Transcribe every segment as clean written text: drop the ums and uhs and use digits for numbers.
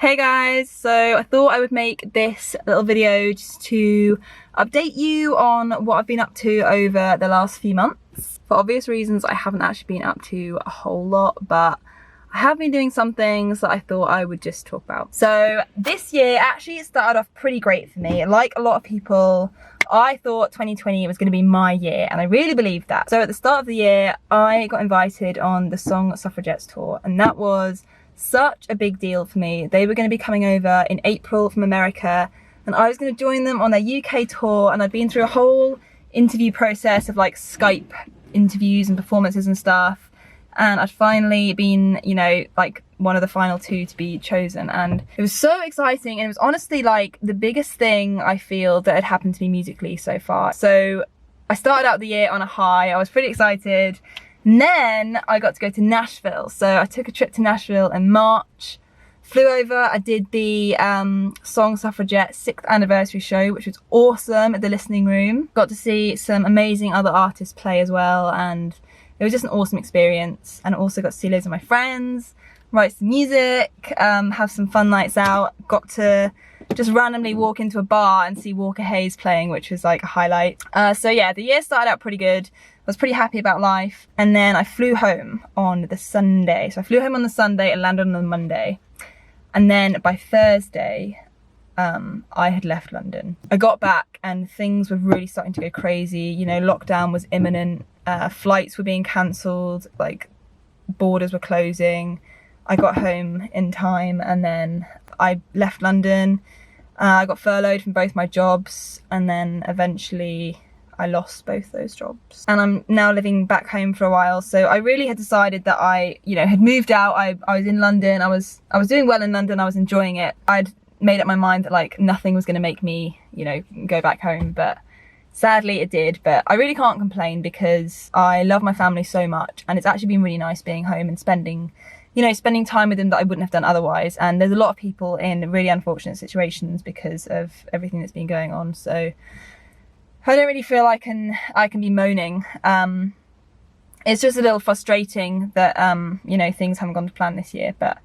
Hey guys, so I thought I would make this little video just to update you on what I've been up to over the last few months. For obvious reasons, I haven't actually been up to a whole lot, but I have been doing some things that I thought I would just talk about. So this year actually started off pretty great for me. Like a lot of people, I thought 2020 was going to be my year, and I really believed that. So at the start of the year, I got invited on the Song Suffragettes tour, and that was such a big deal for me. They were going to be coming over in April from America, and I was going to join them on their UK tour, and I'd been through a whole interview process of like Skype interviews and performances and stuff, and I'd finally been, you know, like one of the final two to be chosen, and it was so exciting, and it was honestly like the biggest thing I feel that had happened to me musically so far. So I started out the year on a high. I was pretty excited. And then I got to go to Nashville. So I took a trip to Nashville in March, flew over, I did the Song Suffragette 6th anniversary show, which was awesome at the listening room. Got to see some amazing other artists play as well, and it was just an awesome experience. And I also got to see loads of my friends, write some music, have some fun nights out. Got to just randomly walk into a bar and see Walker Hayes playing, which was like a highlight. So yeah, the year started out pretty good. I was pretty happy about life, and then I flew home on the Sunday. So I flew home on the Sunday and landed on the Monday, and then by Thursday I had left London. I got back and things were really starting to go crazy. You know, lockdown was imminent, flights were being cancelled, like borders were closing. I got home in time, and then I left London. I got furloughed from both my jobs, and then eventually I lost both those jobs, and I'm now living back home for a while. So I really had decided that I, you know, had moved out. I was in London. I was doing well in London. I was enjoying it. I'd made up my mind that like nothing was going to make me, you know, go back home, but sadly it did. But I really can't complain because I love my family so much, and it's actually been really nice being home and spending time with them that I wouldn't have done otherwise. And there's a lot of people in really unfortunate situations because of everything that's been going on. So I don't really feel I can be moaning. It's just a little frustrating that you know, things haven't gone to plan this year, but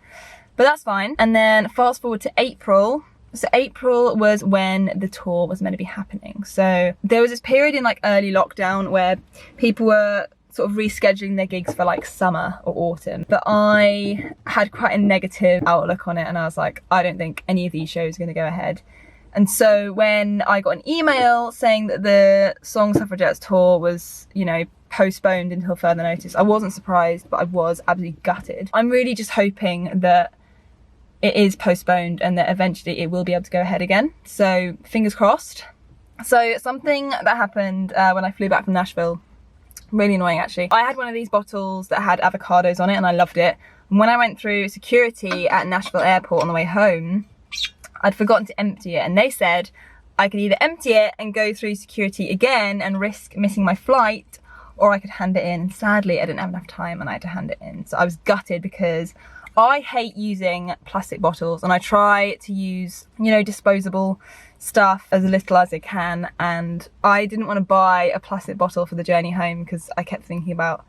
that's fine. And then fast forward to April. So April was when the tour was meant to be happening. So there was this period in like early lockdown where people were sort of rescheduling their gigs for like summer or autumn, but I had quite a negative outlook on it, and I was like, I don't think any of these shows are going to go ahead. And so when I got an email saying that the Song Suffragettes tour was, you know, postponed until further notice, I wasn't surprised, but I was absolutely gutted. I'm really just hoping that it is postponed and that eventually it will be able to go ahead again. So fingers crossed. So something that happened when I flew back from Nashville, really annoying actually. I had one of these bottles that had avocados on it, and I loved it. And when I went through security at Nashville airport on the way home, I'd forgotten to empty it, and they said I could either empty it and go through security again and risk missing my flight, or I could hand it in. Sadly, I didn't have enough time and I had to hand it in. So I was gutted because I hate using plastic bottles, and I try to use, you know, disposable stuff as little as I can, and I didn't want to buy a plastic bottle for the journey home because I kept thinking about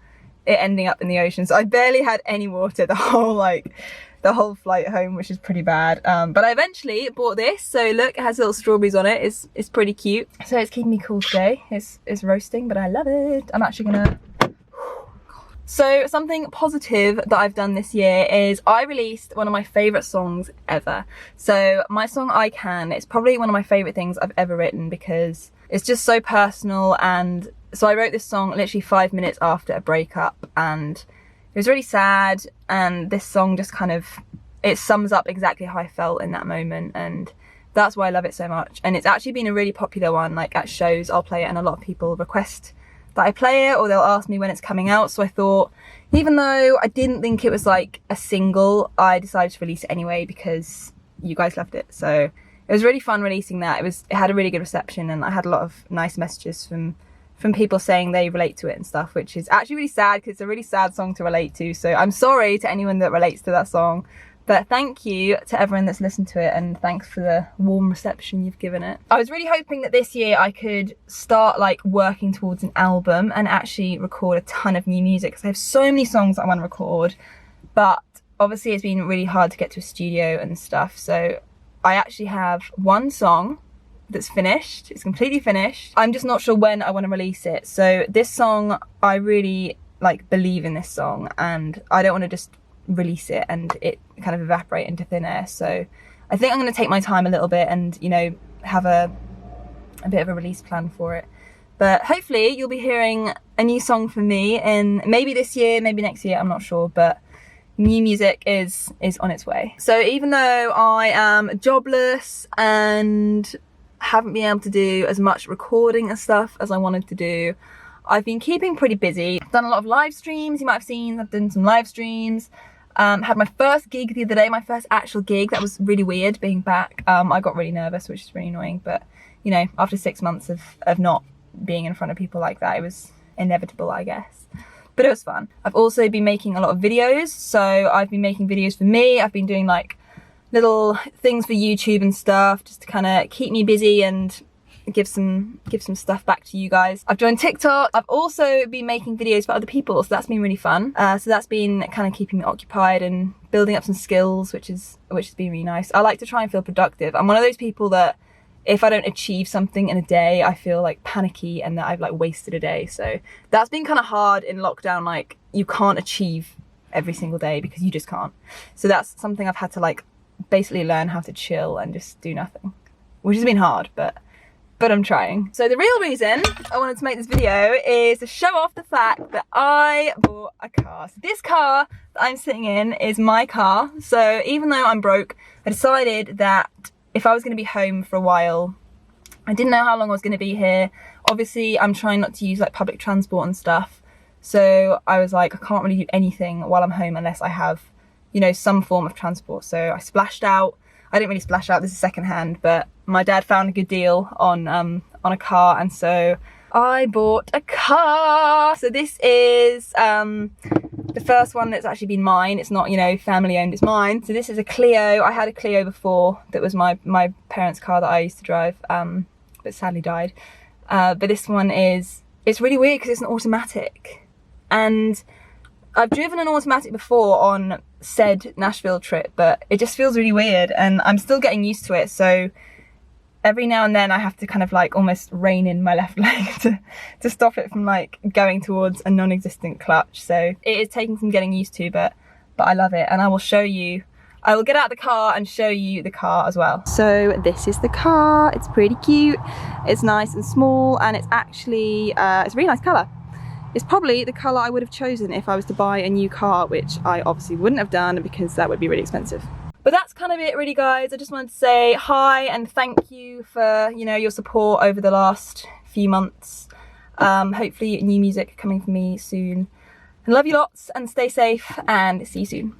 it ending up in the ocean. So I barely had any water the whole flight home, which is pretty bad. But I eventually bought this. So look, it has little strawberries on it. It's pretty cute. So it's keeping me cool today. It's roasting, but I love it. I'm actually gonna... So something positive that I've done this year is I released one of my favourite songs ever. So my song I Can, it's probably one of my favourite things I've ever written because it's just so personal. And so I wrote this song literally 5 minutes after a breakup, and it was really sad, and this song just kind of, it sums up exactly how I felt in that moment, and that's why I love it so much. And it's actually been a really popular one. Like at shows I'll play it, and a lot of people request that I play it, or they'll ask me when it's coming out. So I thought, even though I didn't think it was like a single, I decided to release it anyway because you guys loved it. So it was really fun releasing that. It had a really good reception, and I had a lot of nice messages from people saying they relate to it and stuff, which is actually really sad because it's a really sad song to relate to. So I'm sorry to anyone that relates to that song, but thank you to everyone that's listened to it, and thanks for the warm reception you've given it. I was really hoping that this year I could start like working towards an album and actually record a ton of new music, because I have so many songs that I want to record, but obviously it's been really hard to get to a studio and stuff, so I actually have one song that's finished. It's completely finished. I'm just not sure when I want to release it. So this song, I really like believe in this song, and I don't want to just release it and it kind of evaporate into thin air. So I think I'm going to take my time a little bit and, you know, have a bit of a release plan for it. But hopefully you'll be hearing a new song from me in maybe this year, maybe next year, I'm not sure, but new music is on its way. So even though I am jobless and haven't been able to do as much recording and stuff as I wanted to do, I've been keeping pretty busy. I've done a lot of live streams, you might have seen. I've done some live streams. Had my first gig the other day, my first actual gig. That was really weird being back. I got really nervous, which is really annoying, but you know, after 6 months of not being in front of people like that, it was inevitable, I guess. But it was fun. I've also been making a lot of videos. So I've been making videos for me. I've been doing like little things for YouTube and stuff, just to kind of keep me busy and give some stuff back to you guys. I've joined TikTok. I've also been making videos for other people, so that's been really fun. So that's been kind of keeping me occupied and building up some skills, which has been really nice. I like to try and feel productive. I'm one of those people that if I don't achieve something in a day, I feel like panicky and that I've like wasted a day. So that's been kind of hard in lockdown. Like you can't achieve every single day because you just can't. So that's something I've had to like basically learn how to chill and just do nothing, which has been hard, but I'm trying. So the real reason I wanted to make this video is to show off the fact that I bought a car. So this car that I'm sitting in is my car. So even though I'm broke, I decided that if I was going to be home for a while, I didn't know how long I was going to be here. Obviously, I'm trying not to use like public transport and stuff. So I was like, I can't really do anything while I'm home unless I have, you know, some form of transport. So I splashed out. I didn't really splash out, this is secondhand, but my dad found a good deal on a car, and so I bought a car. So this is the first one that's actually been mine. It's not, you know, family owned, it's mine. So this is a Clio. I had a Clio before that was my parents' car that I used to drive, but sadly died. But this one it's really weird because it's an automatic, and I've driven an automatic before on said Nashville trip, but it just feels really weird and I'm still getting used to it. So every now and then I have to kind of like almost rein in my left leg to stop it from like going towards a non-existent clutch. So it is taking some getting used to, but I love it, and I will show you. I will get out of the car and show you the car as well. So this is the car. It's pretty cute. It's nice and small, and it's actually it's a really nice colour. It's probably the colour I would have chosen if I was to buy a new car, which I obviously wouldn't have done because that would be really expensive. But that's kind of it really, guys. I just wanted to say hi and thank you for, you know, your support over the last few months. Hopefully new music coming from me soon. I love you lots and stay safe and see you soon.